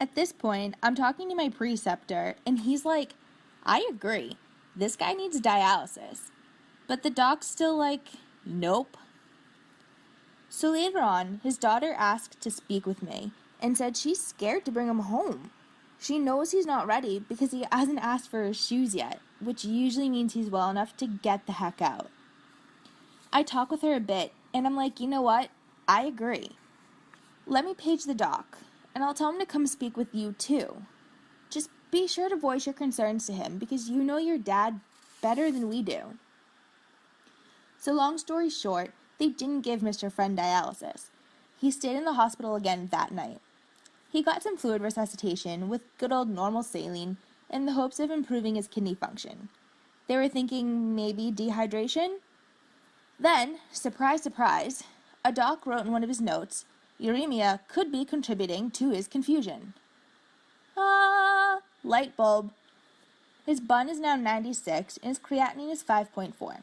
At this point, I'm talking to my preceptor, and he's like, I agree. This guy needs dialysis. But the doc's still like, nope. So later on, his daughter asked to speak with me and said she's scared to bring him home. She knows he's not ready because he hasn't asked for his shoes yet, which usually means he's well enough to get the heck out. I talk with her a bit, and I'm like, you know what? I agree. Let me page the doc, and I'll tell him to come speak with you too. Just be sure to voice your concerns to him because you know your dad better than we do. So long story short, they didn't give Mr. Friend dialysis. He stayed in the hospital again that night. He got some fluid resuscitation with good old normal saline in the hopes of improving his kidney function. They were thinking maybe dehydration? Then, surprise, surprise, a doc wrote in one of his notes, uremia could be contributing to his confusion. Light bulb. His bun is now 96 and his creatinine is 5.4.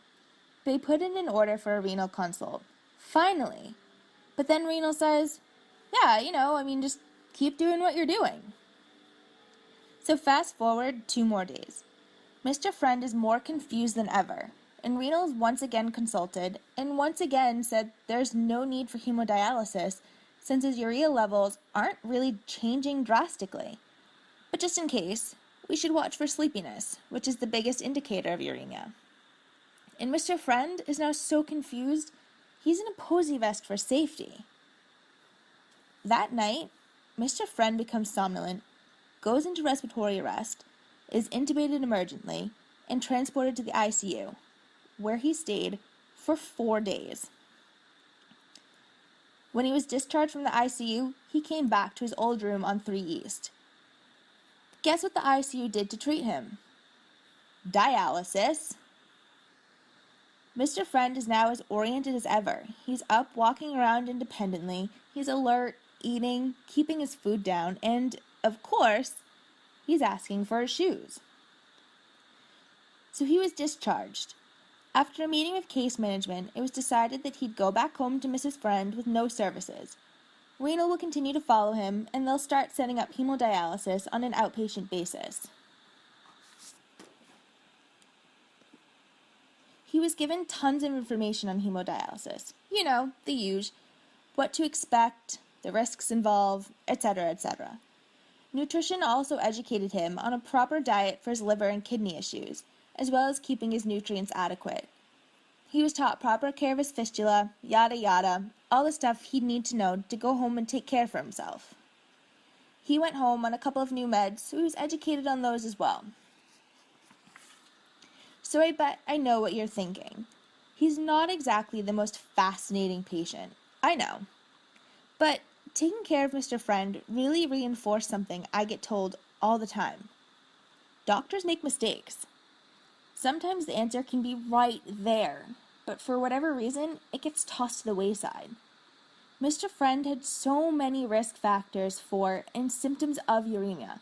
They put in an order for a renal consult. Finally. But then renal says, yeah, just keep doing what you're doing. So fast forward 2 more days. Mr. Friend is more confused than ever, and renal is once again consulted and once again said there's no need for hemodialysis since his urea levels aren't really changing drastically. But just in case, we should watch for sleepiness, which is the biggest indicator of uremia. And Mr. Friend is now so confused, he's in a posy vest for safety. That night, Mr. Friend becomes somnolent, goes into respiratory arrest, is intubated emergently, and transported to the ICU, where he stayed for 4 days. When he was discharged from the ICU, he came back to his old room on 3 East. Guess what the ICU did to treat him? Dialysis. Mr. Friend is now as oriented as ever. He's up, walking around independently. He's alert, eating, keeping his food down, and, of course, he's asking for his shoes. So he was discharged. After a meeting with case management, it was decided that he'd go back home to Mrs. Friend with no services. Renal will continue to follow him, and they'll start setting up hemodialysis on an outpatient basis. He was given tons of information on hemodialysis. The usual. What to expect, the risks involved, etc., etc. Nutrition also educated him on a proper diet for his liver and kidney issues, as well as keeping his nutrients adequate. He was taught proper care of his fistula, yada yada, all the stuff he'd need to know to go home and take care for himself. He went home on a couple of new meds, so he was educated on those as well. So I bet I know what you're thinking. He's not exactly the most fascinating patient. I know. But taking care of Mr. Friend really reinforced something I get told all the time. Doctors make mistakes. Sometimes the answer can be right there, but for whatever reason, it gets tossed to the wayside. Mr. Friend had so many risk factors for and symptoms of uremia.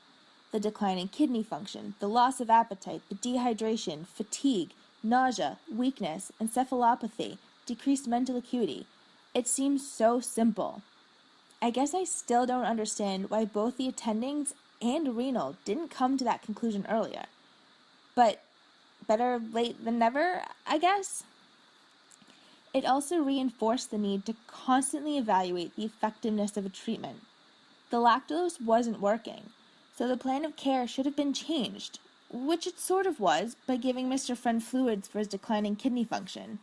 The decline in kidney function, the loss of appetite, the dehydration, fatigue, nausea, weakness, encephalopathy, decreased mental acuity. It seems so simple. I guess I still don't understand why both the attendings and renal didn't come to that conclusion earlier. But better late than never, I guess. It also reinforced the need to constantly evaluate the effectiveness of a treatment. The lactulose wasn't working, so the plan of care should have been changed, which it sort of was by giving Mr. Friend fluids for his declining kidney function.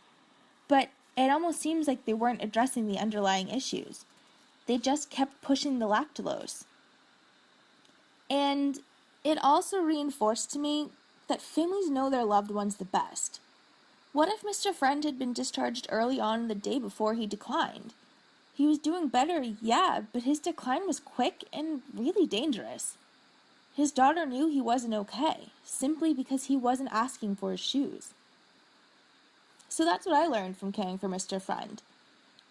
But it almost seems like they weren't addressing the underlying issues. They just kept pushing the lactulose. And it also reinforced to me that families know their loved ones the best. What if Mr. Friend had been discharged early on the day before he declined? He was doing better, yeah, but his decline was quick and really dangerous. His daughter knew he wasn't okay, simply because he wasn't asking for his shoes. So that's what I learned from caring for Mr. Friend.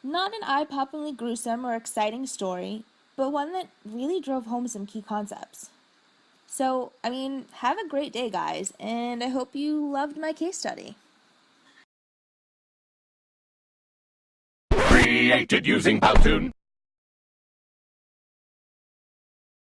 Not an eye-poppingly gruesome or exciting story, but one that really drove home some key concepts. So, have a great day, guys, and I hope you loved my case study. Created using Powtoon.